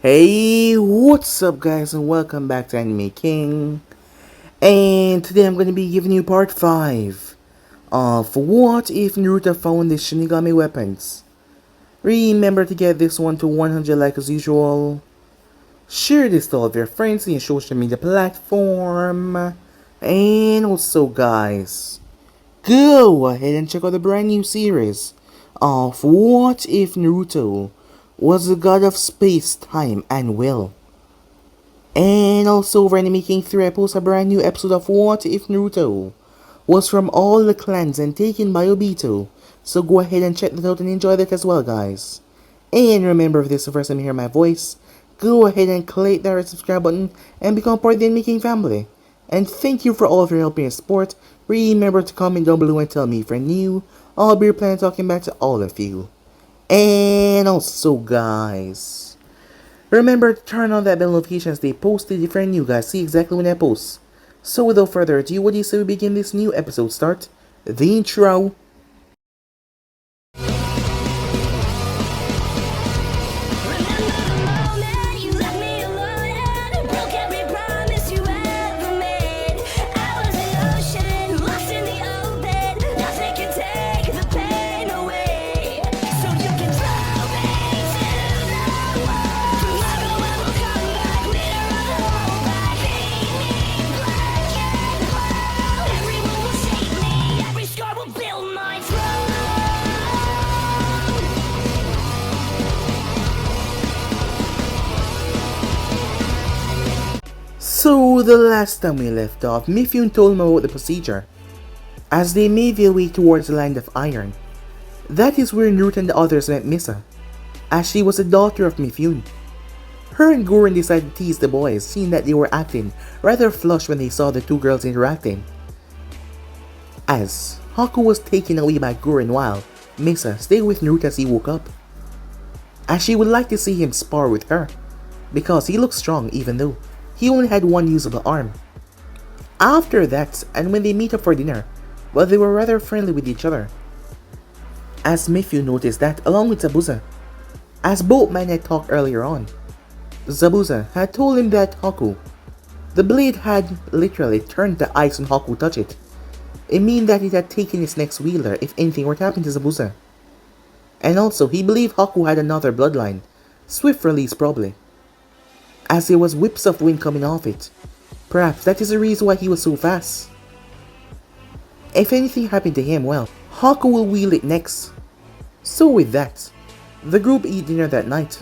Hey, what's up guys and welcome back to Anime King. And today I'm going to be giving you part 5 of What If Naruto Found the Shinigami Weapons. Remember to get this one to 100 like as usual. Share this to all of your friends in your social media platform. And also guys, go ahead and check out the brand new series of What If Naruto was the god of space, time, and will. And also over Anime King 3 I post a brand new episode of What If Naruto was from all the clans and taken by Obito. So go ahead and check that out and enjoy that as well guys. And remember, if this is the first time you hear my voice, go ahead and click that red subscribe button and become part of the Anime King family. And thank you for all of your help and support. Remember to comment down below and tell me if you're new. I'll be planning talking back to all of you. And also guys, remember to turn on that bell notifications they posted if you're new guys, see exactly when I post. So without further ado, what do you say we begin this new episode? Start the intro. So the last time we left off, Mifune told him about the procedure, as they made their way towards the land of iron. That is where Naruto and the others met Misa, as she was the daughter of Mifune. Her and Gurren decided to tease the boys, seeing that they were acting rather flush when they saw the two girls interacting. As Haku was taken away by Gurren while Misa stayed with Naruto as he woke up, as she would like to see him spar with her, because he looked strong even though he only had one usable arm. After that, and when they meet up for dinner, well, they were rather friendly with each other. As Mifune noticed that, along with Zabuza, as both men had talked earlier on, Zabuza had told him that Haku, the blade had literally turned the ice when Haku touched it. It meant that it had taken its next wheeler if anything were to happen to Zabuza. And also, he believed Haku had another bloodline, swift release probably, as there was whips of wind coming off it. Perhaps that is the reason why he was so fast. If anything happened to him, well, Haku will wield it next. So with that, the group ate dinner that night,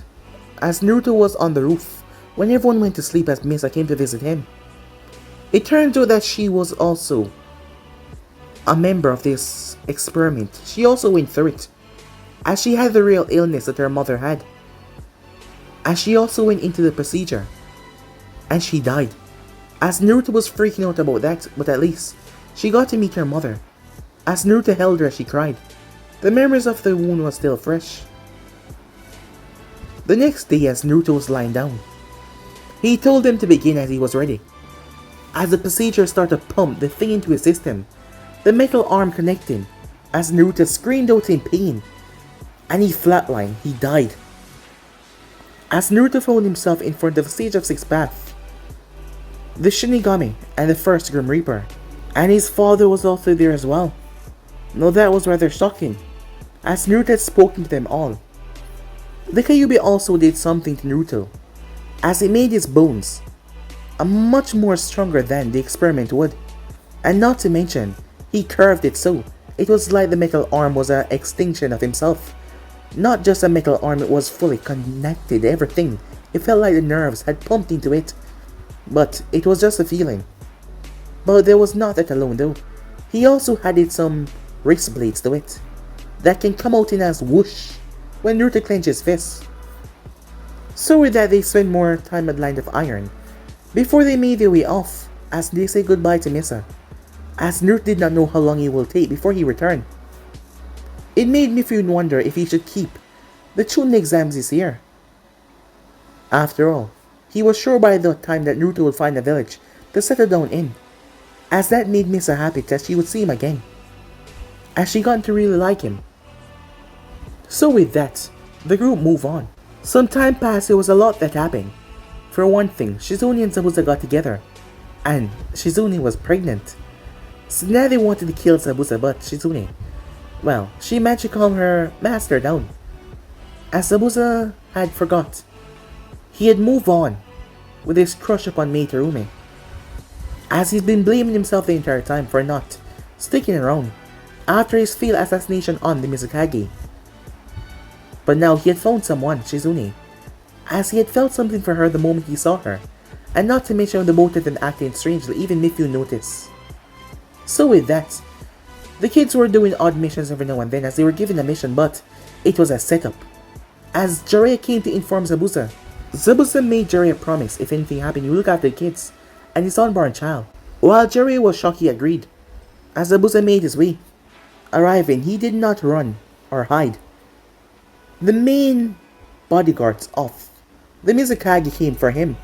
as Naruto was on the roof when everyone went to sleep as Misa came to visit him. It turns out that she was also a member of this experiment. She also went through it, as she had the real illness that her mother had. As she also went into the procedure, and she died. As Naruto was freaking out about that, but at least she got to meet her mother. As Naruto held her as she cried, the memories of the wound was still fresh. The next day, as Naruto was lying down, he told them to begin as he was ready. As the procedure started to pump the thing into his system, the metal arm connecting, as Naruto screamed out in pain, and he flatlined, he died. As Naruto found himself in front of the stage of Six Path, the Shinigami and the first Grim Reaper, and his father was also there as well. Now that was rather shocking, as Naruto had spoken to them all. The Kyuubi also did something to Naruto, as it made his bones much more stronger than the experiment would, and not to mention, he curved it so it was like the metal arm was an extension of himself. Not just a metal arm, it was fully connected, everything. It felt like the nerves had pumped into it. But it was just a feeling. But there was not that alone though. He also added some wrist blades to it, that can come out in as whoosh when Naruto clenches fists. So with that, they spent more time at Land of Iron, before they made their way off, as they say goodbye to Misa, as Naruto did not know how long it will take before he returned. It made Mifune wonder if he should keep the Chunin exams this year. After all, he was sure by the time that Naruto would find a village to settle down in, as that made Misa happy that she would see him again, as she got to really like him. So with that, the group moved on, Some time passed, there was a lot that happened. For one thing, Shizune and Zabuza got together, and Shizune was pregnant. So now they wanted to kill Zabuza, but Shizune, well, she managed to calm her master down. As Zabuza had forgot, he had moved on with his crush upon Mei Terume, as he's been blaming himself the entire time for not sticking around after his failed assassination on the Mizukage. But now he had found someone, Shizune, as he had felt something for her the moment he saw her, and not to mention the both of them acting strangely even if you notice. So with that, the kids were doing odd missions every now and then as they were given a mission, but it was a setup. As Jiraiya came to inform Zabuza, Zabuza made Jiraiya promise if anything happened he would look after the kids and his unborn child. While Jiraiya was shocked, he agreed. As Zabuza made his way, arriving, he did not run or hide. The main bodyguards of the Mizukage came for him,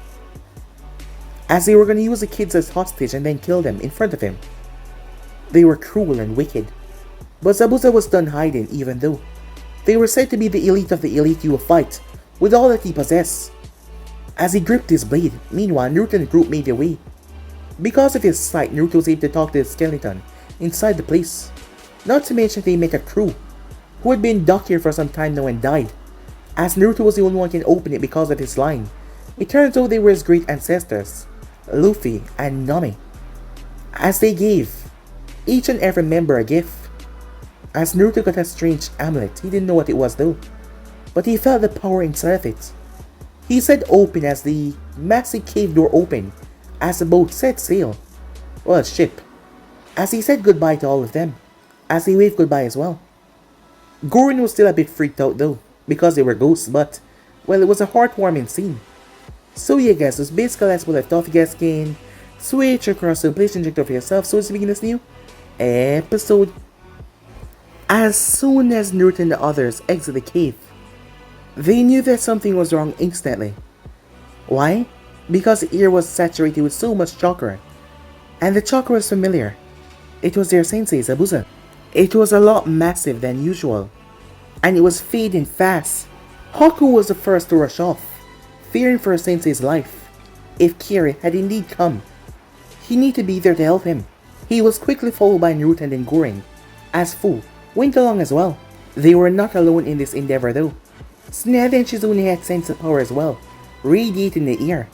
as they were going to use the kids as hostage and then kill them in front of him. They were cruel and wicked, but Zabuza was done hiding even though they were said to be the elite of the elite he will fight with all that he possessed. As he gripped his blade, meanwhile Naruto and the group made their way. Because of his sight, Naruto was able to talk to the skeleton inside the place. Not to mention they met a crew who had been docked here for some time now and died. As Naruto was the only one who can open it because of his line, it turns out they were his great ancestors, Luffy and Nami. As they gave each and every member a gift. As Naruto got a strange amulet, he didn't know what it was though, but he felt the power inside of it. He said open as the massive cave door opened, as the boat set sail. Well, ship. As he said goodbye to all of them, as he waved goodbye as well. Gorin was still a bit freaked out though, because they were ghosts, but, well, it was a heartwarming scene. So yeah guys, that's basically that's what I thought. If you guys can switch across to place injector for yourself, so let's begin this new episode. As soon as Naruto and the others exit the cave, they knew that something was wrong instantly. Why? Because the air was saturated with so much chakra, and the chakra was familiar. It was their sensei, Zabuza. It was a lot massive than usual, and it was fading fast. Haku was the first to rush off, fearing for his sensei's life. If Kiri had indeed come, he needed to be there to help him. He was quickly followed by Naruto and then Gorin, as Fu went along as well. They were not alone in this endeavor though. Tsunade and Shizune had sense of power as well, radiating the air,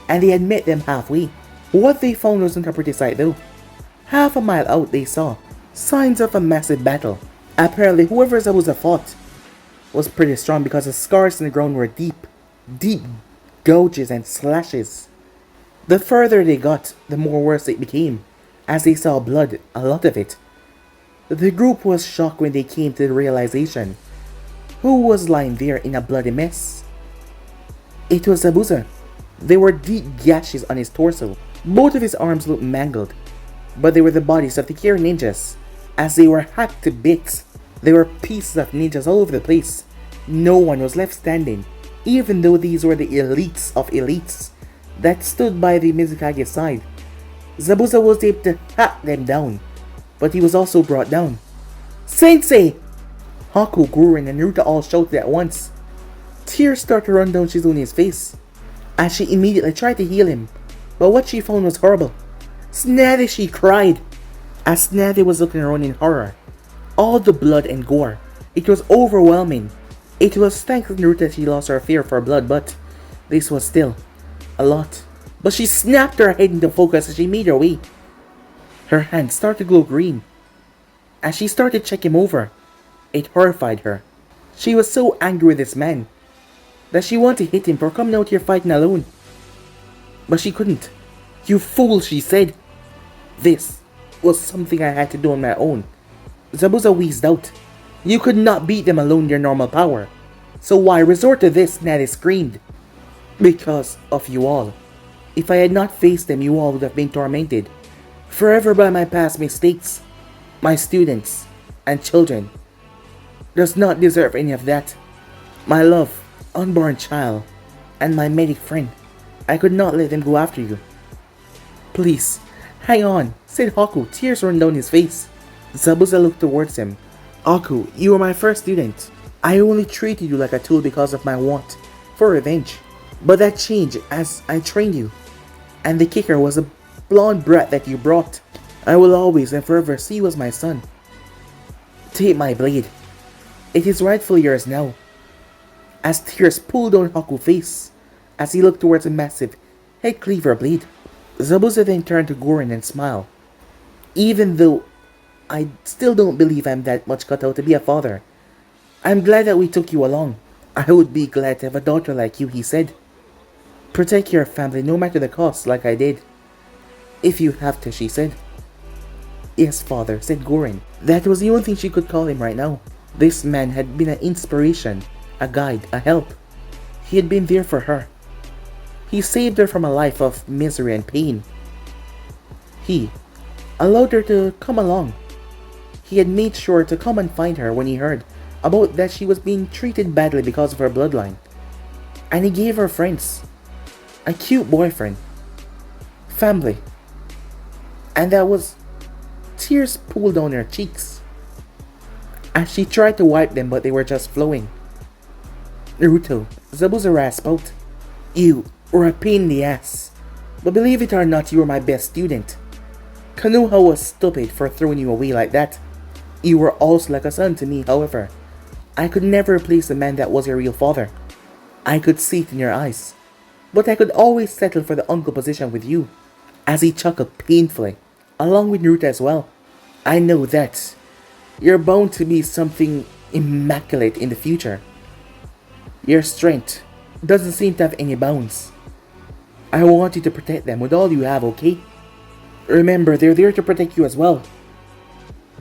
and they had met them halfway. What they found wasn't a pretty sight though. Half a mile out they saw signs of a massive battle. Apparently whoever Zabuza fought was pretty strong because the scars in the ground were deep gouges and slashes. The further they got, the more worse it became, as they saw blood, a lot of it. The group was shocked when they came to the realization who was lying there in a bloody mess. It was Zabuza. There were deep gashes on his torso. Both of his arms looked mangled, but they were the bodies of the Kira ninjas, as they were hacked to bits. There were pieces of ninjas all over the place. No one was left standing, even though these were the elites of elites that stood by the Mizukage's side. Zabuza was able to hack them down, but he was also brought down. Sensei! Haku, Gorin, and Naruto all shouted at once. Tears started to run down Shizune's face, as she immediately tried to heal him, but what she found was horrible. Tsunade, she cried, as Tsunade was looking around in horror. All the blood and gore. It was overwhelming. It was thanks to Naruto that she lost her fear for blood, but this was still a lot. But she snapped her head into focus as she made her way. Her hands started to glow green. As she started to check him over, it horrified her. She was so angry with this man that she wanted to hit him for coming out here fighting alone. But she couldn't. You fool, she said. This was something I had to do on my own. Zabuza wheezed out. You could not beat them alone in your normal power. So why resort to this? Natty screamed. Because of you all. If I had not faced them, you all would have been tormented forever by my past mistakes. My students and children does not deserve any of that. My love, unborn child, and my medic friend. I could not let them go after you. Please, hang on, said Haku, tears running down his face. Zabuza looked towards him. Haku, you were my first student. I only treated you like a tool because of my want for revenge. But that changed as I trained you. And the kicker was a blonde brat that you brought. I will always and forever see you as my son. Take my blade. It is rightfully yours now. As tears pulled down Haku's face as he looked towards a massive head cleaver blade. Zabuza then turned to Gorin and smiled. Even though I still don't believe I'm that much cut out to be a father, I'm glad that we took you along. I would be glad to have a daughter like you, he said. Protect your family no matter the cost, like I did. If you have to, she said. Yes, father, said Gorin. That was the only thing she could call him right now. This man had been an inspiration, a guide, a help. He had been there for her. He saved her from a life of misery and pain. He allowed her to come along. He had made sure to come and find her when he heard about that she was being treated badly because of her bloodline. And he gave her friends, a cute boyfriend, family. And that was... Tears pooled down her cheeks as she tried to wipe them, but they were just flowing. Naruto, Zabuza rasped out. You were a pain in the ass, but believe it or not, you were my best student. Konoha was stupid for throwing you away like that. You were also like a son to me, however. I could never replace the man that was your real father. I could see it in your eyes, but I could always settle for the uncle position with you. As he chuckled painfully, along with Naruto as well. I know that you're bound to be something immaculate in the future. Your strength doesn't seem to have any bounds. I want you to protect them with all you have, okay? Remember, they're there to protect you as well.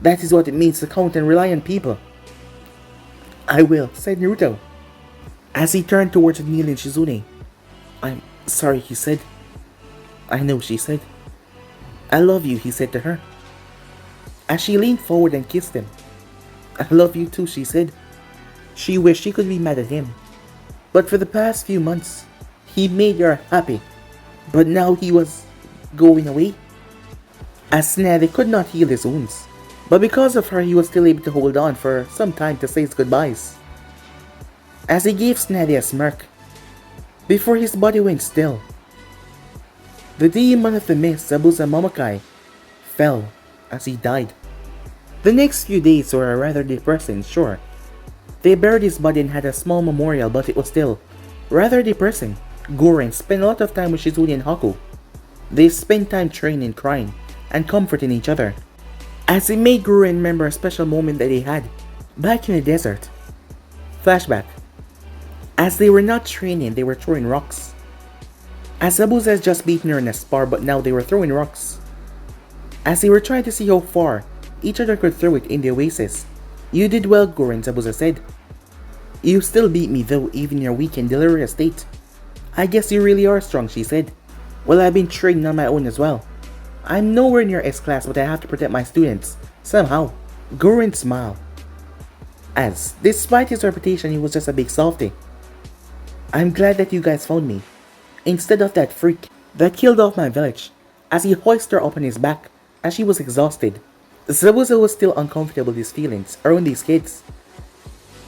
That is what it means to count and rely on people. I will, said Naruto, as he turned towards kneeling Shizune. I'm sorry, he said. I know, she said. I love you, he said to her, as she leaned forward and kissed him. I love you too, she said. She wished she could be mad at him, but for the past few months, he made her happy. But now he was going away. As Snazzy could not heal his wounds, but because of her he was still able to hold on for some time to say his goodbyes. As he gave Snazzy a smirk, before his body went still, the demon of the mist, Zabuza Momokai, fell as he died. The next few days were rather depressing, sure. They buried his body and had a small memorial, but it was still rather depressing. Gorin spent a lot of time with Shizune and Haku. They spent time training, crying, and comforting each other, as it made Gorin remember a special moment that they had back in the desert. Flashback. As they were not training, they were throwing rocks. As Zabuza has just beaten her in a spar, but now they were throwing rocks. As they were trying to see how far each other could throw it in the oasis. You did well, Gorin, Zabuza said. You still beat me though, even in your weak and delirious state. I guess you really are strong, she said. Well, I've been training on my own as well. I'm nowhere near S-class, but I have to protect my students, somehow. Gorin smiled, as, despite his reputation, he was just a big softy. I'm glad that you guys found me, instead of that freak that killed off my village, as he hoisted her up on his back, as she was exhausted. Zabuza was still uncomfortable with his feelings around these kids,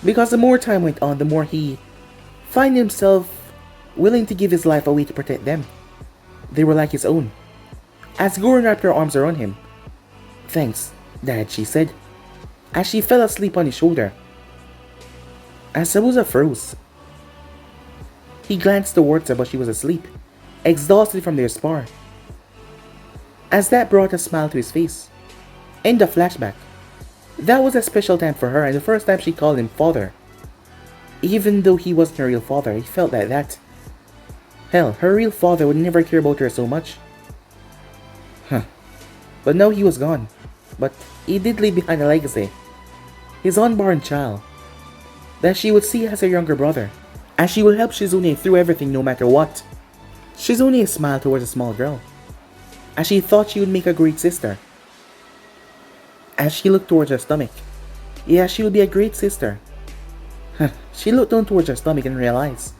because the more time went on, the more he found himself willing to give his life away to protect them. They were like his own. As Gorin wrapped her arms around him. Thanks, Dad, she said, as she fell asleep on his shoulder. As Zabuza froze, he glanced towards her, but she was asleep, exhausted from their spar. As that brought a smile to his face. End of flashback. That was a special time for her and the first time she called him father. Even though he wasn't her real father, he felt like that. Hell, her real father would never care about her so much. But now he was gone. But he did leave behind a legacy. His unborn child, that she would see as her younger brother, as she would help Shizune through everything no matter what. Shizune smiled towards the small girl, as she thought she would make a great sister. As she looked towards her stomach, yeah, she would be a great sister. She looked down towards her stomach and realized,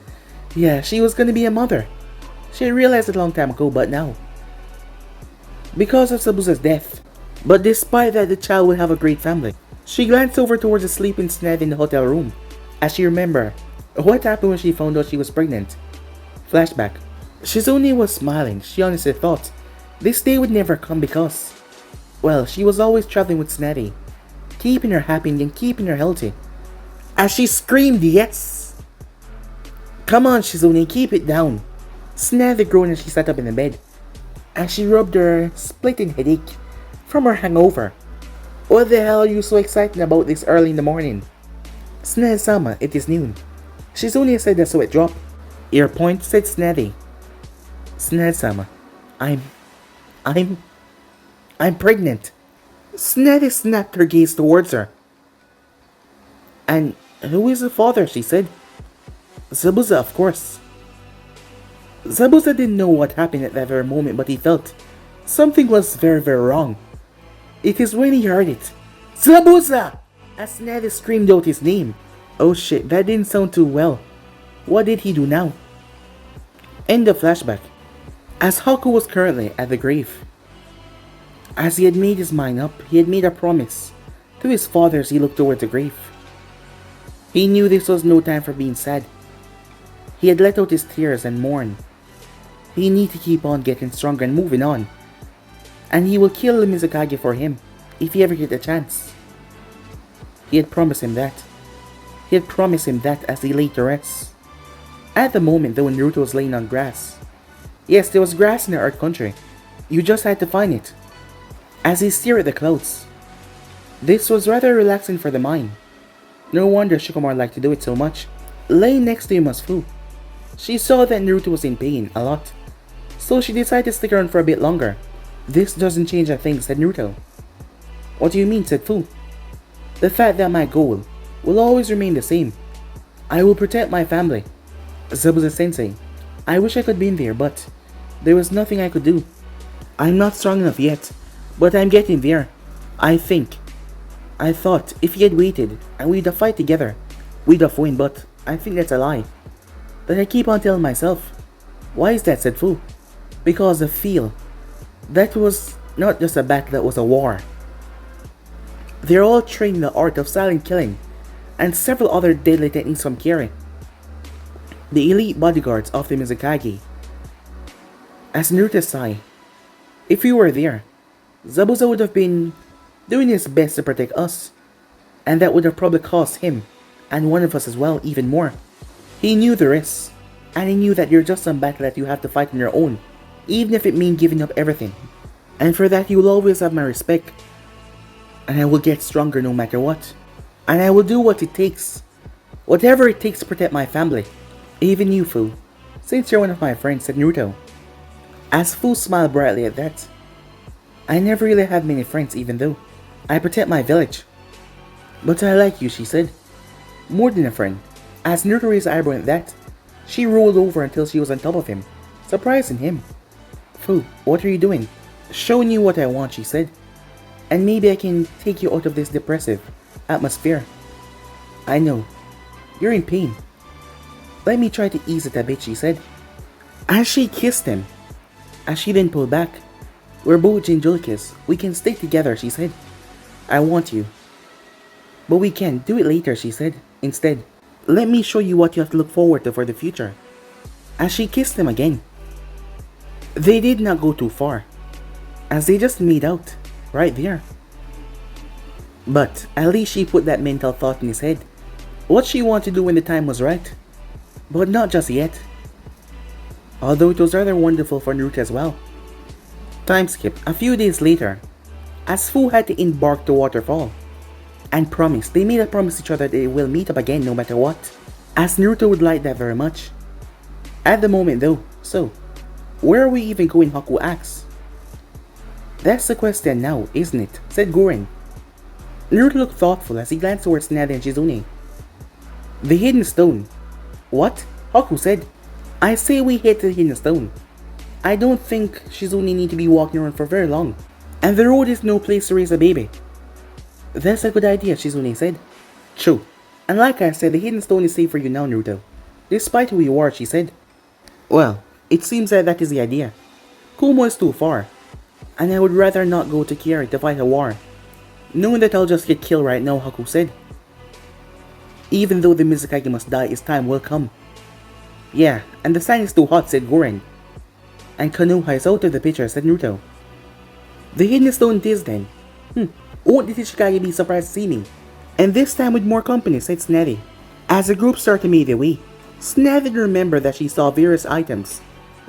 yeah, she was gonna be a mother. She realized it a long time ago, but now, because of Zabuza's death. But despite that, the child would have a great family. She glanced over towards the sleeping Snazzy in the hotel room, as she remembered what happened when she found out she was pregnant. Flashback. Shizune was smiling. She honestly thought this day would never come because, well, she was always traveling with Snatty, keeping her happy and keeping her healthy. As she screamed yes! Come on, Shizune, keep it down. Snatty groaned as she sat up in the bed, as she rubbed her splitting headache from her hangover. What the hell are you so excited about this early in the morning? Snatty-sama, it is noon. Shizune said that so it dropped. Your point, said Snatty. Snatty-sama, I'm pregnant. Snatty snapped her gaze towards her. And who is the father, she said. Zabuza, of course. Zabuza didn't know what happened at that very moment, but he felt something was very, very wrong. It is when he heard it. Zabuza! As Snatty screamed out his name. Oh shit, that didn't sound too well. What did he do now? End of flashback. As Haku was currently at the grave. As he had made his mind up, he had made a promise to his father as he looked towards the grave. He knew this was no time for being sad. He had let out his tears and mourn. He needed to keep on getting stronger and moving on. And he will kill the Mizukage for him, if he ever get a chance. He had promised him that. He had promised him that as he lay to rest. At the moment though, when Naruto was laying on grass. Yes, there was grass in the Earth Country. You just had to find it. As he stared at the clouds. This was rather relaxing for the mind. No wonder Shikamaru liked to do it so much. Laying next to him was Fu. She saw that Naruto was in pain a lot, so she decided to stick around for a bit longer. This doesn't change a thing, said Naruto. What do you mean, said Fu. The fact that my goal will always remain the same. I will protect my family. Zabuza sensei, I wish I could be in there, but there was nothing I could do. I'm not strong enough yet, but I'm getting there. I thought if he had waited and we'd have fight together, we'd have won, but I think that's a lie. But I keep on telling myself. Why is that, said Fu? Because I feel that was not just a battle, that was a war. They're all trained in the art of silent killing and several other deadly techniques from Kiri, the elite bodyguards of the Mizukage. As Naruto sighed, if we were there, Zabuza would have been doing his best to protect us, and that would have probably cost him and one of us as well even more. He knew the risks, and he knew that you're just some battle that you have to fight on your own, even if it means giving up everything. And for that you will always have my respect, and I will get stronger no matter what. And I will do what it takes, whatever it takes to protect my family. Even you, Fu, since you're one of my friends, said Naruto. As Fu smiled brightly at that. I never really had many friends, even though I protect my village. But I like you, she said. More than a friend. As Naruto raised her eyebrow at that, she rolled over until she was on top of him, surprising him. Fu, what are you doing? Showing you what I want, she said. And maybe I can take you out of this depressive atmosphere. I know. You're in pain. Let me try to ease it a bit, she said. As she kissed him. As she then pulled back. We're both Jinjulikis. We can stay together, she said. I want you. But we can't. Do it later, she said. Instead, let me show you what you have to look forward to for the future. As she kissed him again. They did not go too far, as they just made out, right there. But at least she put that mental thought in his head. What she wanted to do when the time was right. But not just yet. Although it was rather wonderful for Naruto as well. Time skip. A few days later, as Fu had to embark the waterfall. And they made a promise to each other that they will meet up again no matter what. As Naruto would like that very much. At the moment though, so, where are we even going, Haku asks. That's the question now, isn't it? Said Gorin. Naruto looked thoughtful as he glanced towards Nada and Shizune. The hidden stone. What? Haku said. I say we hit the hidden stone. I don't think Shizune need to be walking around for very long. And the road is no place to raise a baby. That's a good idea, Shizune said. True. And like I said, the hidden stone is safe for you now, Naruto. Despite who you are, she said. Well, it seems that is the idea. Kumo is too far. And I would rather not go to Kiri to fight a war, knowing that I'll just get killed right now, Haku said. Even though the Mizukage must die, his time will come. Yeah, and the sand is too hot, said Goren. And Konoha is out of the picture, said Naruto. The hidden stone it is then. Won't the Tsuchikage be surprised to see me? And this time with more company, said Snevy. As the group started to make their way, Snevy remembered that she saw various items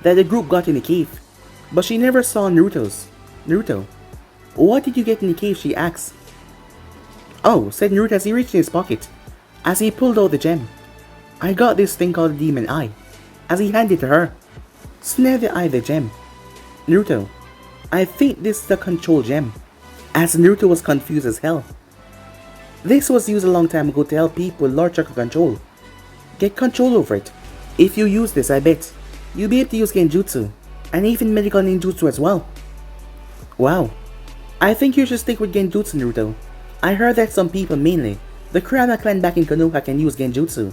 that the group got in the cave, but she never saw Naruto's. Naruto, what did you get in the cave, she asked. Oh, said Naruto as he reached in his pocket, as he pulled out the gem. I got this thing called the Demon Eye, as he handed it to her. Snevy eyed the gem. Naruto, I think this is the control gem, as Naruto was confused as hell. This was used a long time ago to help people with large chakra control. Get control over it. If you use this, I bet you'll be able to use genjutsu, and even medical ninjutsu as well. Wow. I think you should stick with genjutsu, Naruto. I heard that some people, mainly the Kurama clan back in Konoha, can use genjutsu,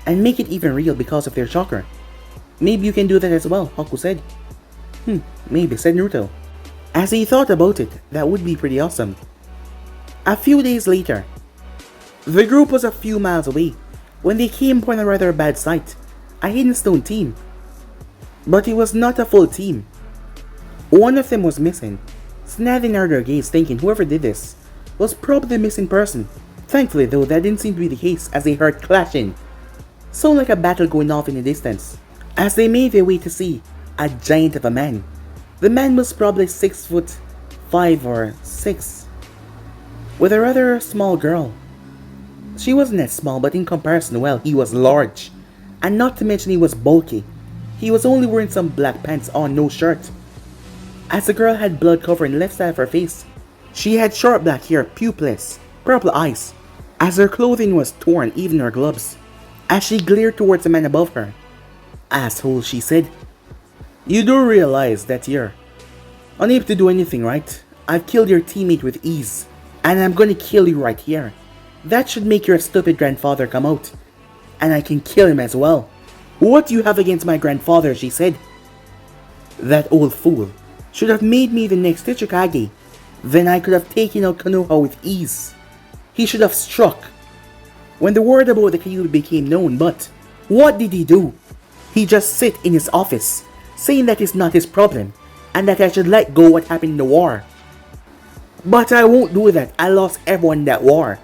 and make it even real because of their chakra. Maybe you can do that as well, Haku said. Maybe, said Naruto. As he thought about it, that would be pretty awesome. A few days later, the group was a few miles away when they came upon a rather bad sight, a hidden stone team. But it was not a full team. One of them was missing. Snevy narrowed her gaze, thinking whoever did this was probably the missing person. Thankfully though, that didn't seem to be the case, as they heard clashing. Sounded like a battle going off in the distance. As they made their way to see a giant of a man. The man was probably 6'5" or 6, with a rather small girl. She wasn't that small, but in comparison, well, he was large. And not to mention he was bulky. He was only wearing some black pants on, no shirt. As the girl had blood covering the left side of her face, she had short black hair, pupilless, purple eyes, as her clothing was torn, even her gloves. As she glared towards the man above her. Asshole, she said. You do realize that you're unable to do anything, right? I've killed your teammate with ease, and I'm gonna kill you right here. That should make your stupid grandfather come out, and I can kill him as well. What do you have against my grandfather, she said. That old fool should have made me the next Tsuchikage. Then I could have taken out Konoha with ease. He should have struck when the word about the Kyuubi became known, but what did he do? He just sit in his office, saying that it's not his problem, and that I should let go what happened in the war. But I won't do that, I lost everyone in that war.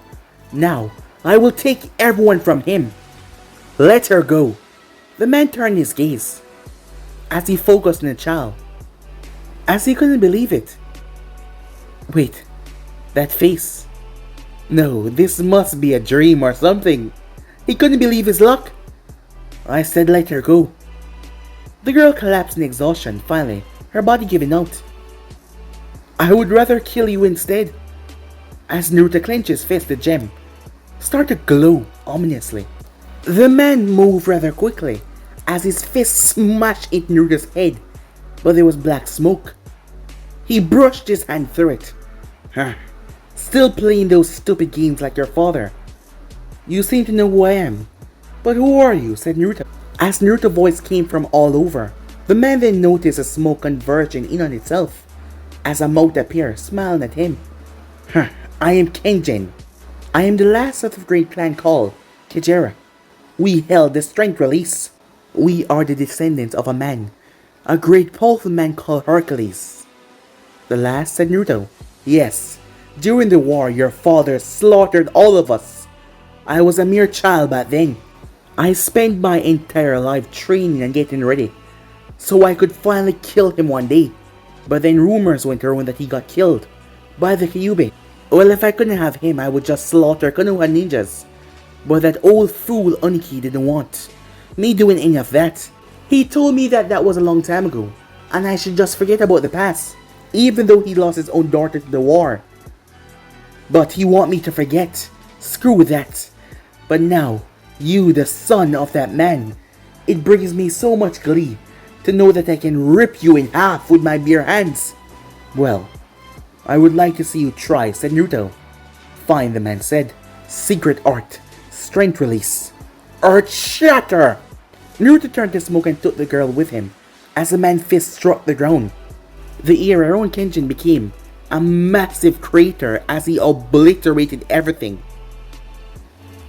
Now, I will take everyone from him. Let her go. The man turned his gaze, as he focused on the child, as he couldn't believe it. Wait, that face. No, this must be a dream or something. He couldn't believe his luck. I said let her go. The girl collapsed in exhaustion, finally, her body giving out. I would rather kill you instead. As Naruto clenched his fist, the gem started to glow ominously. The man moved rather quickly, as his fist smashed into Naruto's head, but there was black smoke. He brushed his hand through it. Still playing those stupid games like your father. You seem to know who I am. But who are you? Said Naruto. As Naruto's voice came from all over, the man then noticed the smoke converging in on itself, as a mouth appeared, smiling at him. I am Kenjin. I am the last of the great clan called Kijera. We held the strength release. We are the descendants of a great powerful man called Hercules. The last, said Naruto. Yes, during the war your father slaughtered all of us. I was a mere child back then. I spent my entire life training and getting ready, so I could finally kill him one day. But then rumors went around that he got killed by the Kyuubi. Well, if I couldn't have him, I would just slaughter Konoha ninjas. But that old fool Oniki didn't want me doing any of that. He told me that that was a long time ago, and I should just forget about the past, even though he lost his own daughter to the war. But he want me to forget. Screw that. But now, you, the son of that man, it brings me so much glee to know that I can rip you in half with my bare hands. Well, I would like to see you try, said Naruto. Fine, the man said. Secret art. Strength release. Earth shatter! Naruto turned to smoke and took the girl with him, as the man's fist struck the ground. The air around Kenjin became a massive crater as he obliterated everything.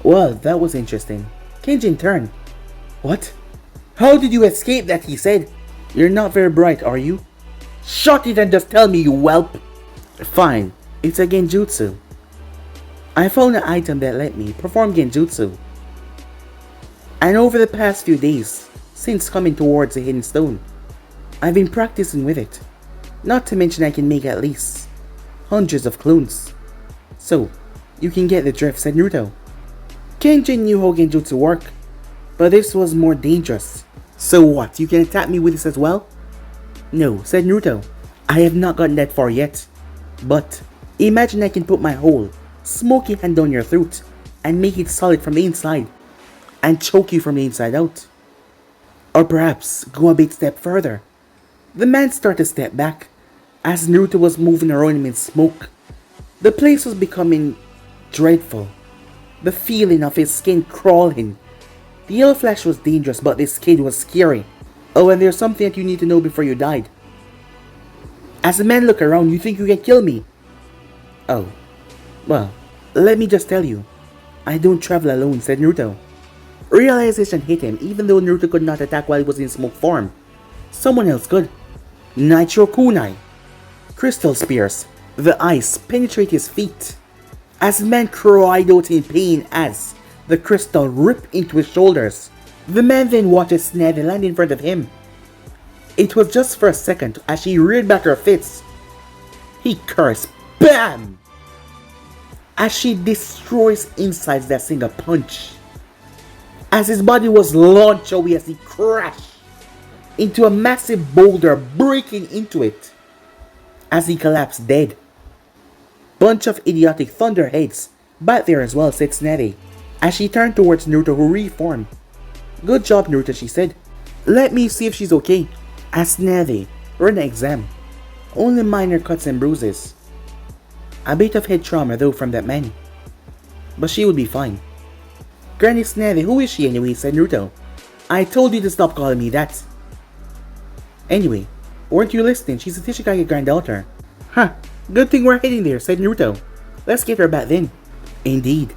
Well, that was interesting. Kenjin turned. What? How did you escape that, he said. You're not very bright, are you? Shut it and just tell me, you whelp. Fine, it's a genjutsu. I found an item that let me perform genjutsu. And over the past few days, since coming towards the hidden stone, I've been practicing with it. Not to mention I can make at least hundreds of clones. So, you can get the drift, said Naruto. Kenjin knew how genjutsu worked, but this was more dangerous. So what, you can attack me with this as well? No, said Naruto. I have not gotten that far yet. But, imagine I can put my whole smoky hand down your throat and make it solid from the inside and choke you from the inside out. Or perhaps go a bit step further. The man started to step back as Naruto was moving around him in smoke. The place was becoming dreadful. The feeling of his skin crawling. The yellow flash was dangerous, but this kid was scary. Oh, and there's something that you need to know before you died. As the man looked around, you think you can kill me? Oh, well, let me just tell you. I don't travel alone, said Naruto. Realization hit him, even though Naruto could not attack while he was in smoke form. Someone else could. Nitro Kunai. Crystal spears. The ice penetrate his feet. As the man cried out in pain as the crystal ripped into his shoulders. The man then watched Snevy land in front of him. It was just for a second as she reared back her fists. He cursed, BAM! As she destroys insides that single punch. As his body was launched away as he crashed into a massive boulder, breaking into it. As he collapsed dead. Bunch of idiotic thunderheads back there as well, said Snevy, as she turned towards Naruto, who reformed. Good job, Naruto, she said. Let me see if she's okay. As Snevy ran an exam. Only minor cuts and bruises. A bit of head trauma though from that man. But she would be fine. Granny Snevy, who is she anyway, said Naruto. I told you to stop calling me that. Anyway, weren't you listening? She's a Tishikage granddaughter. Huh, good thing we're heading there, said Naruto. Let's get her back then. Indeed.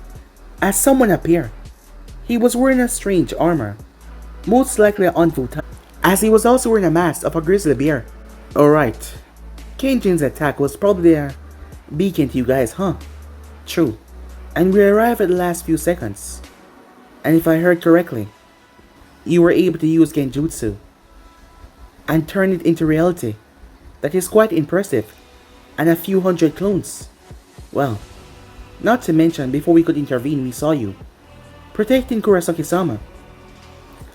As someone appeared. He was wearing a strange armor. Most likely an Anfu, as he was also wearing a mask of a grizzly bear. Alright. Kenjin's attack was probably a beacon to you guys, huh? True. And we arrived at the last few seconds. And if I heard correctly, you were able to use genjutsu and turn it into reality. That is quite impressive. And a few hundred clones. Well, not to mention before we could intervene we saw you protecting Kurosaki-sama.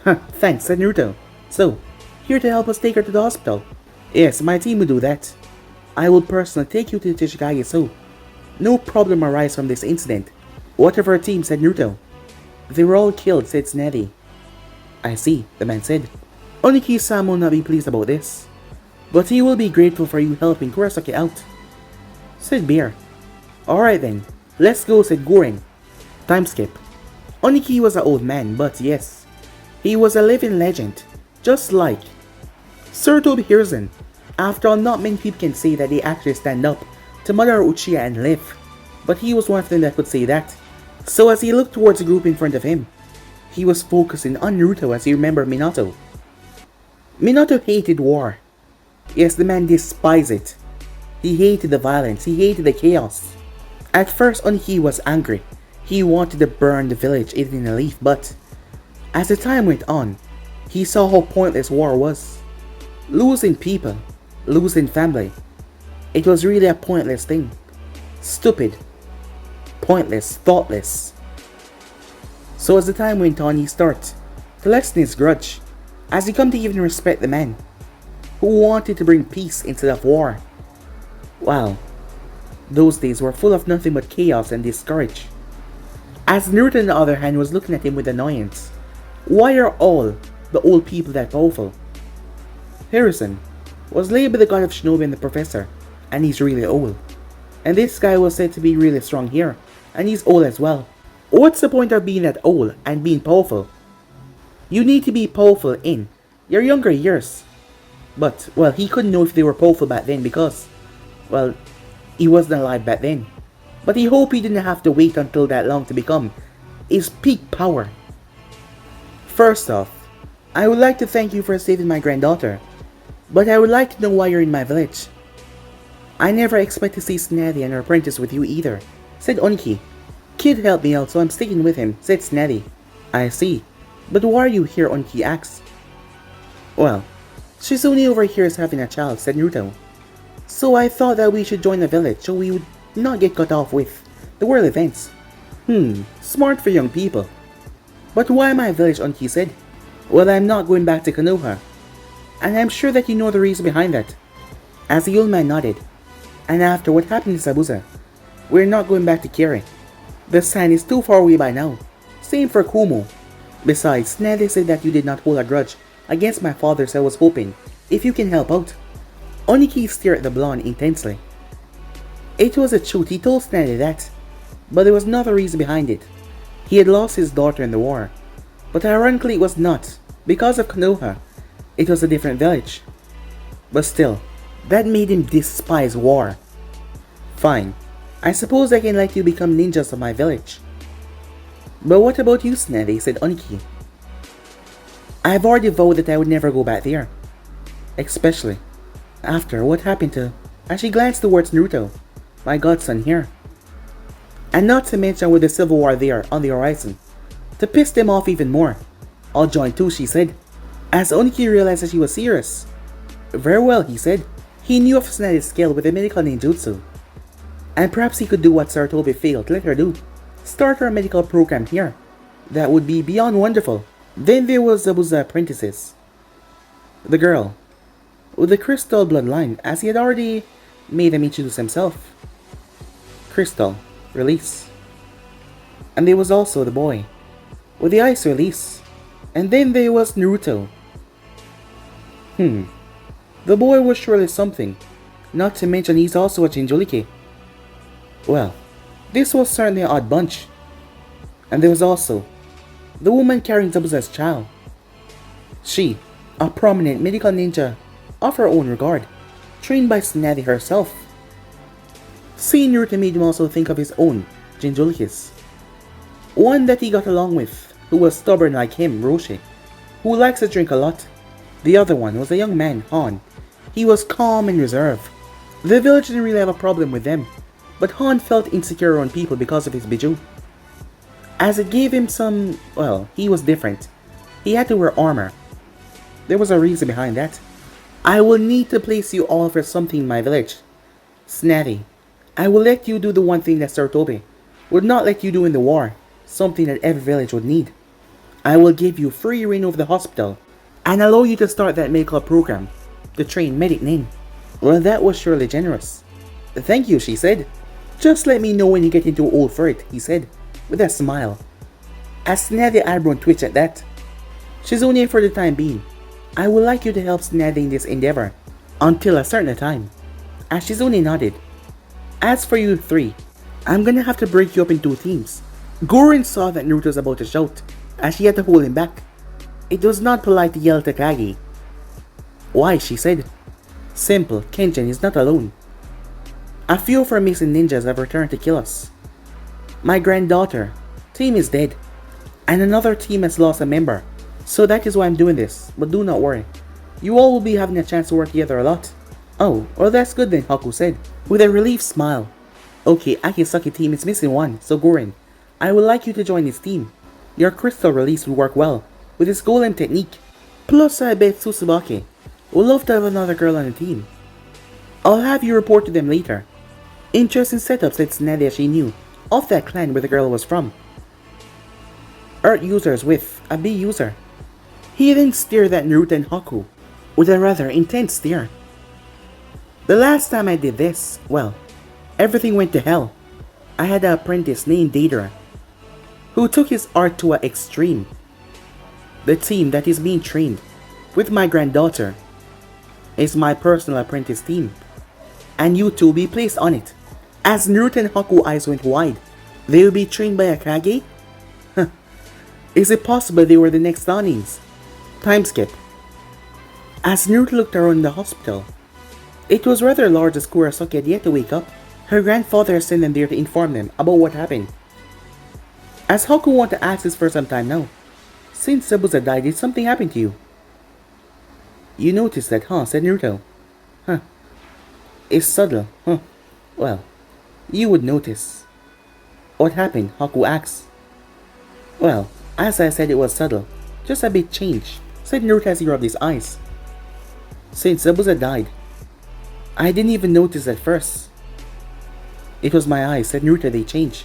Huh, thanks, said Naruto. So, here to help us take her to the hospital. Yes, my team will do that. I will personally take you to the Tishikage, so no problem arise from this incident. What of our team, said Naruto. They were all killed, said Snevy. I see, the man said. Oniki-sama will not be pleased about this, but he will be grateful for you helping Kurosaki out, said Bear. Alright then, let's go, said Goren. Time skip. Oniki was an old man, but yes, he was a living legend, just like Sir Toby Hiruzen. After all, not many people can say that they actually stand up to Madara Uchiha and live, but he was one of them that could say that. So as he looked towards the group in front of him, he was focusing on Naruto as he remembered Minato. Minato hated war. Yes, the man despised it. He hated the violence, he hated the chaos. At first, Oniki was angry. He wanted to burn the village eating a leaf, but as the time went on, he saw how pointless war was. Losing people, losing family. It was really a pointless thing. Stupid, pointless, thoughtless. So as the time went on, he started to lessen his grudge, as he come to even respect the man who wanted to bring peace instead of war. Wow, those days were full of nothing but chaos and discourage. As Naruto on the other hand was looking at him with annoyance. Why are all the old people that powerful? Hiruzen was labeled the god of shinobi and the professor, and he's really old. And this guy was said to be really strong here, and he's old as well. What's the point of being that old and being powerful? You need to be powerful in your younger years. But, well, he couldn't know if they were powerful back then because, well, he wasn't alive back then. But he hoped he didn't have to wait until that long to become is peak power. First off, I would like to thank you for saving my granddaughter, but I would like to know why you're in my village. I never expect to see Snazzy and her apprentice with you either, said Oniki. Kid helped me out, so I'm sticking with him, said Snazzy. I see, but why are you here? Oniki asked. Well, Shizune over here is having a child, said Naruto. So I thought that we should join the village so we would not get cut off with the world events. Smart for young people. But why my village? Oniki said. Well, I'm not going back to Konoha, and I'm sure that you know the reason behind that. As the old man nodded. And after what happened to Zabuza, we're not going back to Kiri. The sand is too far away by now. Same for Kumo. Besides, Snazzy said that you did not hold a grudge against my father, so I was hoping if you can help out. Oniki stared at the blonde intensely. It was the truth, he told Snazzy that, but there was another reason behind it. He had lost his daughter in the war, but ironically it was not because of Konoha. It was a different village. But still, that made him despise war. Fine, I suppose I can let you become ninjas of my village. But what about you, Snazzy? Said Oniki. I've already vowed that I would never go back there. Especially after what happened to... As she glanced towards Naruto, my godson here. And not to mention with the civil war there on the horizon. To piss them off even more. I'll join too, she said. As Oniki realized that she was serious. Very well, he said. He knew of Snazzy's skill with the medical ninjutsu. And perhaps he could do what Sarutobi failed to let her do. Start her medical program here. That would be beyond wonderful. Then there was Zabuza apprentices. The girl with the crystal bloodline, as he had already made them introduce himself. Crystal, release. And there was also the boy with the ice, release. And then there was Naruto. The boy was surely something, not to mention he's also a Jinchuriki. Well, this was certainly an odd bunch. And there was also the woman carrying Zabuza's child. She, a prominent medical ninja of her own regard, trained by Snazzy herself. Seeing Naruto made him also think of his own Jinchurikis. One that he got along with, who was stubborn like him, Roshi, who likes to drink a lot. The other one was a young man, Han. He was calm and reserved. The village didn't really have a problem with them, but Han felt insecure around people because of his bijou. As it gave him some... well, he was different. He had to wear armor. There was a reason behind that. I will need to place you all for something in my village. Snazzy, I will let you do the one thing that Sarutobi would not let you do in the war. Something that every village would need. I will give you free reign over the hospital and allow you to start that medical program to train medic Nin. Well, that was surely generous. Thank you, she said. Just let me know when you get too old for it, he said, with a smile. As Snazzy eyebrow twitched at that. Shizune, for the time being, I would like you to help Snazzy in this endeavor until a certain time. As Shizune nodded. As for you three, I'm gonna have to break you up in two teams. Gurren saw that Naruto was about to shout, as she had to hold him back. It was not polite to yell at Takagi. Why, she said. Simple, Kenshin is not alone. A few of our missing ninjas have returned to kill us. My granddaughter, team is dead, and another team has lost a member. So that is why I'm doing this, but do not worry. You all will be having a chance to work together a lot. Oh, well that's good then, Haku said, with a relieved smile. Okay, Akisaki team is missing one, so Gurren, I would like you to join this team. Your crystal release will work well with his golem technique. Plus I bet Uzumaki would love to have another girl on the team. I'll have you report to them later. Interesting setup, said Snazzy as she knew of that clan where the girl was from. Earth users with a B user. He then stared at Naruto and Haku with a rather intense stare. The last time I did this, well, everything went to hell. I had an apprentice named Deidara, who took his art to an extreme. The team that is being trained with my granddaughter is my personal apprentice team, and you two will be placed on it. As Naruto and Haku's eyes went wide, they will be trained by a Kage? Huh. Is it possible they were the next Sanins? Time skip. As Naruto looked around the hospital, it was rather large as Kurosaki had yet to wake up. Her grandfather sent them there to inform them about what happened. As Haku wanted to ask this for some time now. Since Zabuza died, did something happen to you? You noticed that, huh? Said Naruto. Huh. It's subtle, huh? Well, you would notice. What happened? Haku asked. Well, as I said, it was subtle. Just a bit changed, said Naruto as he rubbed his eyes. Since Zabuza died, I didn't even notice at first. It was my eyes, said Naruto, they changed.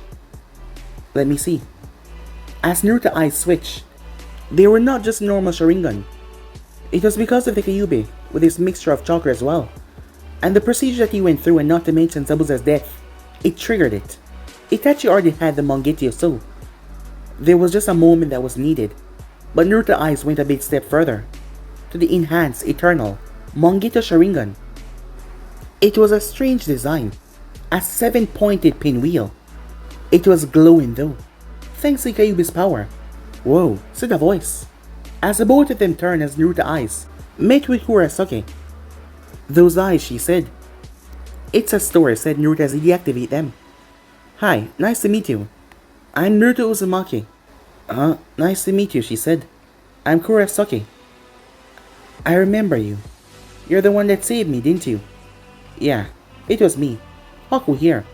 Let me see. As Naruto's eyes switched, they were not just normal sharingan. It was because of the Kyuubi, with his mixture of chakra as well. And the procedure that he went through, and not to mention Zabuza's death, it triggered it. Itachi already had the Mangekyo, so there was just a moment that was needed. But Naruto's eyes went a bit step further, to the enhanced, eternal, Mangekyo Sharingan. It was a strange design, a 7-pointed pinwheel. It was glowing though, thanks to Kyuubi's power. Whoa, said a voice, as the both of them turned as Naruto's eyes met with Kurosaki. Those eyes, she said. It's a story, said Naruto as he deactivated them. Hi, nice to meet you. I'm Naruto Uzumaki. Nice to meet you, she said. I'm Kurosaki. I remember you. You're the one that saved me, didn't you? Yeah, it was me. Haku here.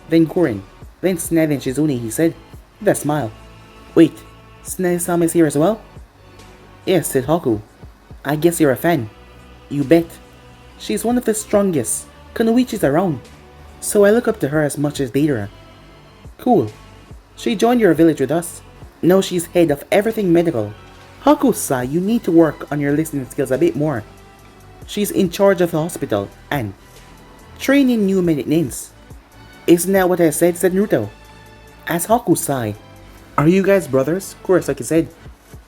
Then Kurin. Then Tsunade and Shizune, he said, with a smile. Wait, Tsunade-sama is here as well? Yes, said Haku. I guess you're a fan. You bet. She's one of the strongest kunoichis around, so I look up to her as much as Deidara. Cool. She joined your village with us. Now she's head of everything medical. Haku-sa, you need to work on your listening skills a bit more. She's in charge of the hospital and training new maintenance. Isn't that what I said? Said Naruto. As Haku sighed. Are you guys brothers? Kurosaki said.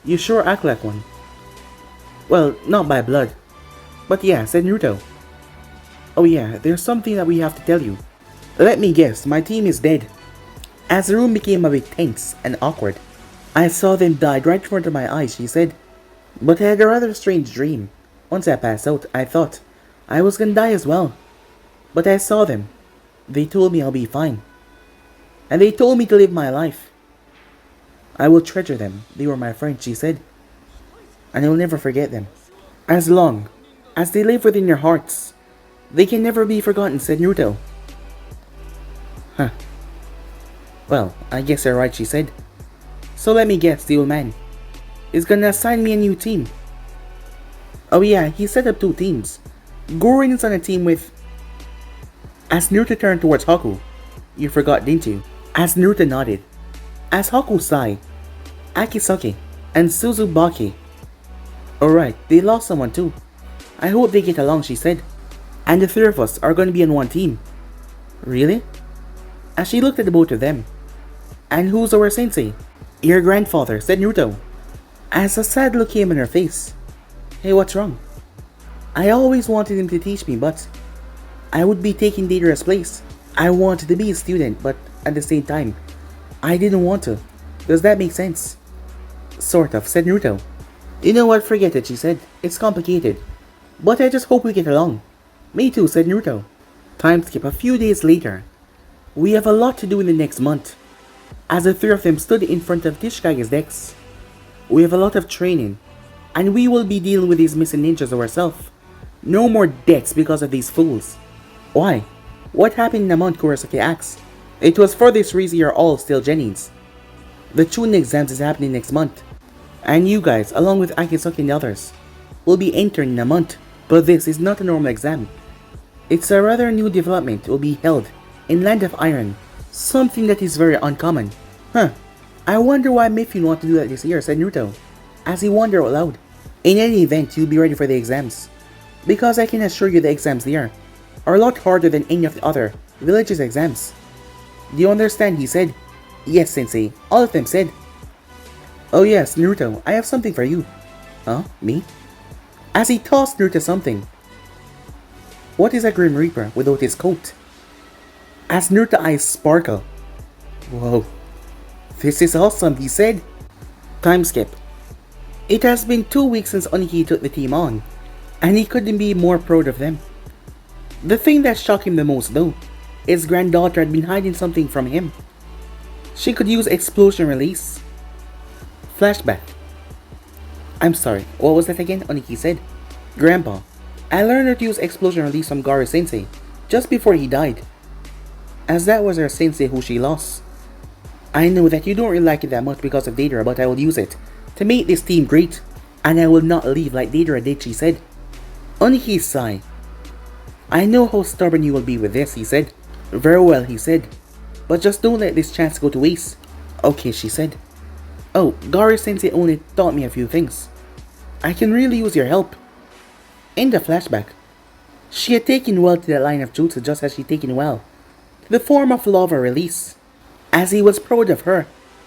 You sure act like one. Well, not by blood. But yeah, said Naruto. Oh yeah, there's something that we have to tell you. Let me guess, my team is dead. As the room became a bit tense and awkward, I saw them die right in front of my eyes, she said. But I had a rather strange dream. Once I passed out, I thought I was gonna die as well. But I saw them. They told me I'll be fine. And they told me to live my life. I will treasure them. They were my friends, she said. And I will never forget them. As long as they live within your hearts, they can never be forgotten, said Naruto. Huh. Well, I guess you're right, she said. So let me guess, the old man is gonna assign me a new team. Oh yeah, he set up 2 teams. Gorin is on a team with... As Naruto turned towards Haku. You forgot, didn't you? As Naruto nodded. As Haku sighed. Akisaki and Suzubaki. Alright, they lost someone too. I hope they get along, she said. And the 3 of us are gonna be on one team. Really? As she looked at the both of them. And who's our sensei? Your grandfather, said Naruto. As a sad look came on her face. Hey, what's wrong? I always wanted him to teach me, but I would be taking Deidara's place. I wanted to be a student, but at the same time, I didn't want to. Does that make sense? Sort of, said Naruto. You know what, forget it, she said. It's complicated. But I just hope we get along. Me too, said Naruto. Time skip a few days later. We have a lot to do in the next month. As the 3 of them stood in front of Tishikage's decks. We have a lot of training. And we will be dealing with these missing ninjas ourselves. No more deaths because of these fools. Why? What happened in a month, Kurosaki asked. It was for this reason you're all still Jennings. The Chunin exams is happening next month. And you guys, along with Akisaki and the others, will be entering in a month. But this is not a normal exam. It's a rather new development. It will be held in Land of Iron. Something that is very uncommon. Huh. I wonder why Mifune want to do that this year, said Naruto, as he wondered out loud. In any event, you'll be ready for the exams. Because I can assure you the exams there are a lot harder than any of the other villages' exams. Do you understand? He said. Yes, sensei. All of them said. Oh yes, Naruto, I have something for you. Huh? Me? As he tossed Naruto something. What is a Grim Reaper without his coat? As Naruto's eyes sparkle. Whoa. This is awesome, he said. Time skip. It has been 2 weeks since Oniki took the team on, and he couldn't be more proud of them. The thing that shocked him the most though, his granddaughter had been hiding something from him. She could use explosion release. Flashback. I'm sorry, what was that again? Oniki said. Grandpa, I learned her to use explosion release from Garu Sensei just before he died, as that was her sensei who she lost. I know that you don't really like it that much because of Deidara, but I will use it to make this team great, and I will not leave like Deidara did, she said. Oniki sighed. I know how stubborn you will be with this, he said. Very well, he said, but just don't let this chance go to waste. Okay, she said. Oh, Garu Sensei only taught me a few things. I can really use your help. In the flashback, she had taken well to the line of jutsu just as she'd taken well to the form of lava release, as he was proud of her,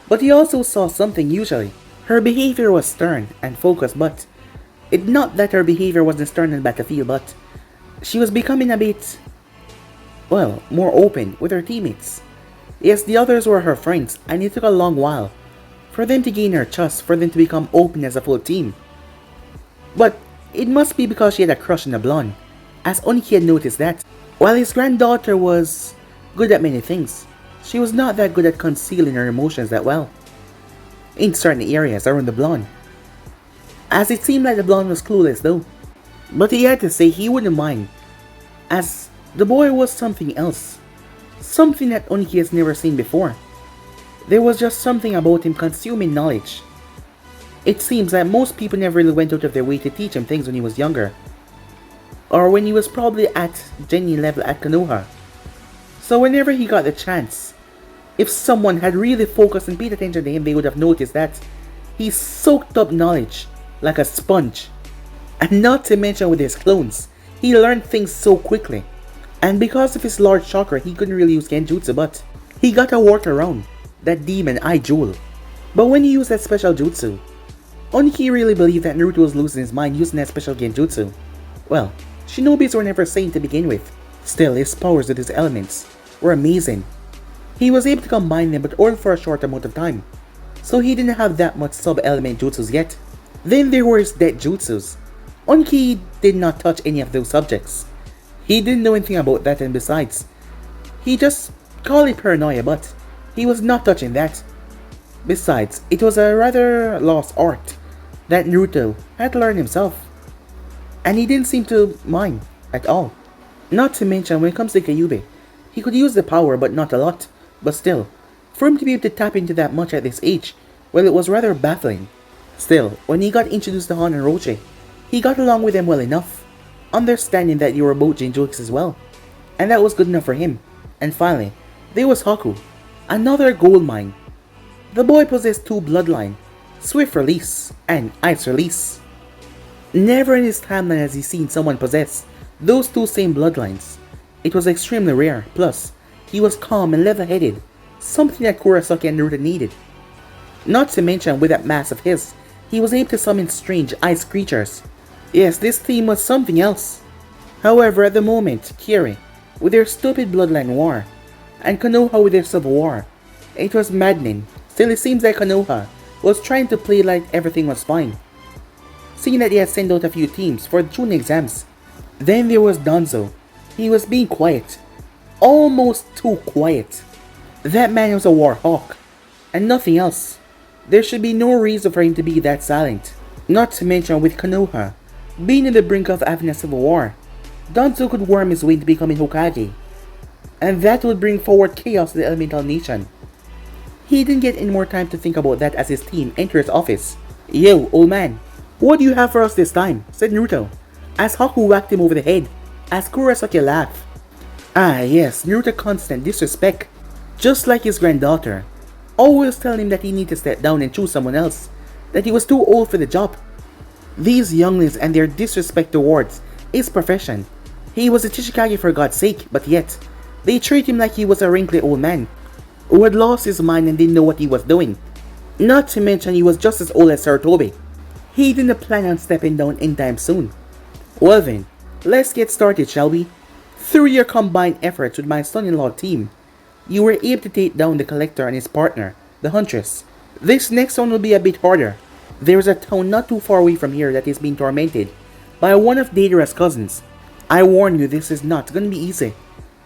but he also saw something usually. Her behavior was stern and focused, but it's not that her behavior wasn't stern in the battlefield, but she was becoming a bit, well, more open with her teammates. Yes, the others were her friends, and it took a long while for them to gain her trust, for them to become open as a full team. But it must be because she had a crush on the blonde, as Oniki had noticed that. While his granddaughter was good at many things, she was not that good at concealing her emotions that well in certain areas around the blonde, as it seemed like the blonde was clueless though. But he had to say he wouldn't mind, as the boy was something else, something that Oniki has never seen before. There was just something about him consuming knowledge. It seems that most people never really went out of their way to teach him things when he was younger, or when he was probably at genuine level at Konoha. So whenever he got the chance, if someone had really focused and paid attention to him, they would have noticed that he soaked up knowledge like a sponge. And not to mention with his clones, he learned things so quickly. And because of his large chakra, he couldn't really use genjutsu, but he got a workaround, that demon eye jewel. But when he used that special jutsu, Oniki really believed that Naruto was losing his mind using that special genjutsu. Well, shinobis were never sane to begin with. Still, his powers with his elements were amazing. He was able to combine them, but only for a short amount of time, so he didn't have that much sub-element jutsus yet. Then there were his death jutsus. Oniki did not touch any of those subjects. He didn't know anything about that, and besides, he just called it paranoia, but he was not touching that. Besides, it was a rather lost art that Naruto had to learn himself, and he didn't seem to mind at all. Not to mention, when it comes to Kyuubi, he could use the power but not a lot, but still, for him to be able to tap into that much at this age, well, it was rather baffling. Still, when he got introduced to Han and Roche, he got along with them well enough, understanding that they were both Jinchurikis as well, and that was good enough for him. And finally, there was Haku, another gold mine. The boy possessed two bloodlines, Swift Release and Ice Release. Never in his timeline has he seen someone possess those two same bloodlines. It was extremely rare, plus he was calm and level-headed, something that Kurosaki and Naruto needed. Not to mention, with that mass of his, he was able to summon strange ice creatures. Yes, this team was something else. However, at the moment, Kiri, with their stupid bloodline war, and Konoha with their civil war, it was maddening. Still, it seems like Konoha was trying to play like everything was fine, seeing that they had sent out a few teams for the Chunin exams. Then there was Danzo. He was being quiet, almost too quiet. That man was a war hawk, and nothing else. There should be no reason for him to be that silent. Not to mention, with Konoha being in the brink of having a civil war, Danzo could worm his way into becoming Hokage, and that would bring forward chaos to the Elemental Nation. He didn't get any more time to think about that as his team entered his office. "Yo, old man, what do you have for us this time?" said Naruto, as Haku whacked him over the head, as Kurosaki laughed. Ah yes, Naruto constant disrespect, just like his granddaughter, always telling him that he needed to step down and choose someone else, that he was too old for the job. These younglings and their disrespect towards his profession. He was a Chichikage for God's sake, but yet, they treat him like he was a wrinkly old man who had lost his mind and didn't know what he was doing. Not to mention, he was just as old as Sarutobi. He didn't plan on stepping down anytime soon. Well then, let's get started, shall we? Through your combined efforts with my son-in-law team, you were able to take down the Collector and his partner, the Huntress. This next one will be a bit harder. There is a town not too far away from here that is being tormented by one of Deidara's cousins. I warn you, this is not gonna be easy.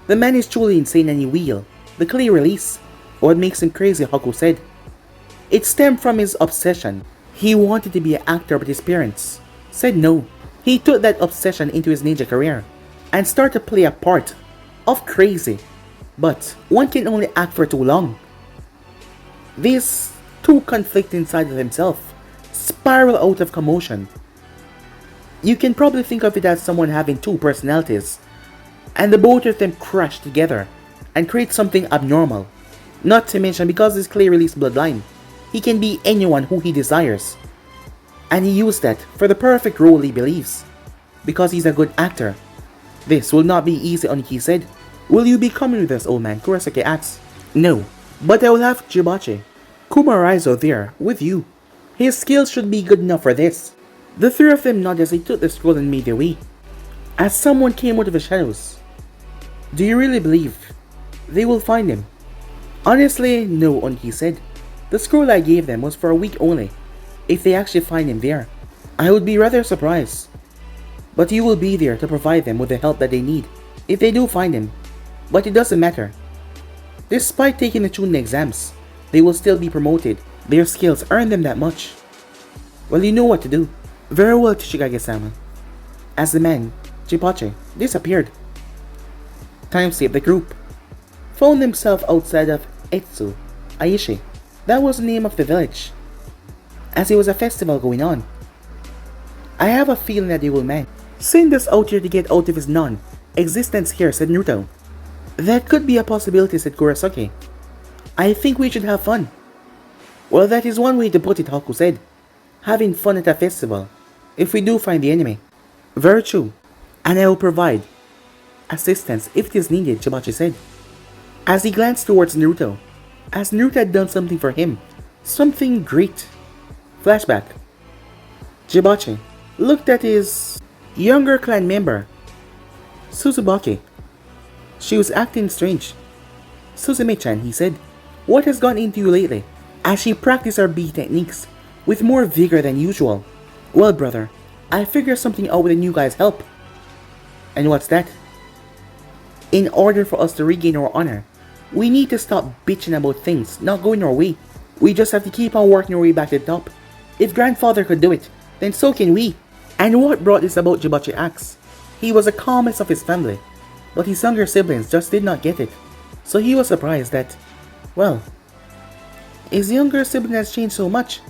The man is truly insane and he will. The clear release. What makes him crazy, Haku said. It stemmed from his obsession. He wanted to be an actor, but his parents said no. He took that obsession into his ninja career and started to play a part of crazy. But one can only act for too long. These two conflicting sides of himself spiral out of commotion. You can probably think of it as someone having two personalities, and the both of them crash together and create something abnormal. Not to mention, because his clay release bloodline, he can be anyone who he desires. And he used that for the perfect role he believes, because he's a good actor. This will not be easy, Oniki said. Will you be coming with us, old man? Kurosaki asked. No, but I will have Jibachi Kumaraizo there with you. His skills should be good enough for this. The three of them nodded as they took the scroll and made their way. As someone came out of the shadows. Do you really believe they will find him? Honestly, no, Oniki said. The scroll I gave them was for a week only. If they actually find him there, I would be rather surprised. But you will be there to provide them with the help that they need, if they do find him. But it doesn't matter. Despite taking the Chunin exams, they will still be promoted. Their skills earn them that much. Well, you know what to do. Very well, Tsuchikage-sama. As the man, Jibachi, disappeared. Timeskip, the group found themselves outside of Etsu Aishi. That was the name of the village, as it was a festival going on. I have a feeling that they will manage. Send us out here to get out of his non-existence here, said Naruto. That could be a possibility, said Kurosaki. I think we should have fun. Well, that is one way to put it, Haku said. Having fun at a festival, if we do find the enemy. Very true, and I will provide assistance if it is needed, Jibachi said. As he glanced towards Naruto, as Naruto had done something for him, something great. Flashback. Jibachi looked at his younger clan member, Suzubaki. She was acting strange. Suzume-chan, he said, what has gone into you lately? As she practiced her B techniques with more vigor than usual. Well, brother, I figured something out with the new guy's help. And what's that? In order for us to regain our honor, we need to stop bitching about things not going our way. We just have to keep on working our way back to the top. If grandfather could do it, then so can we. And what brought this about, Jibachi asked. He was the calmest of his family, but his younger siblings just did not get it. So he was surprised that, well, his younger sibling has changed so much.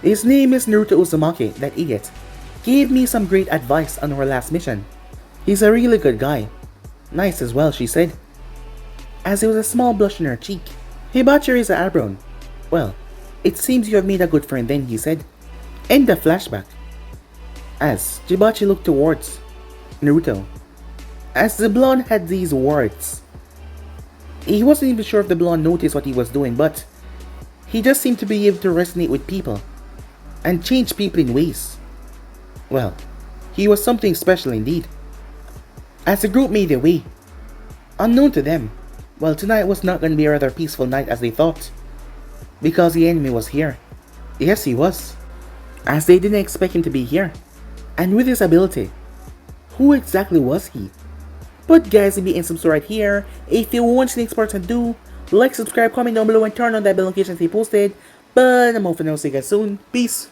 His name is Naruto Uzumaki, that idiot. Gave me some great advice on our last mission. He's a really good guy. Nice as well, she said, as there was a small blush in her cheek. Hibachi raised an eyebrow. Well, it seems you have made a good friend then, he said. End of flashback. As Jibachi looked towards Naruto. As the blonde had these words, he wasn't even sure if the blonde noticed what he was doing, but he just seemed to be able to resonate with people and change people in ways. Well, he was something special indeed. As the group made their way, unknown to them, well, tonight was not going to be a rather peaceful night as they thought, because the enemy was here. Yes, he was, as they didn't expect him to be here. And with his ability, who exactly was he? But guys, if you in some right here, if you want the next part to do, like, subscribe, comment down below, and turn on that bell notification to stay posted. But I'm off for now, see you guys soon. Peace.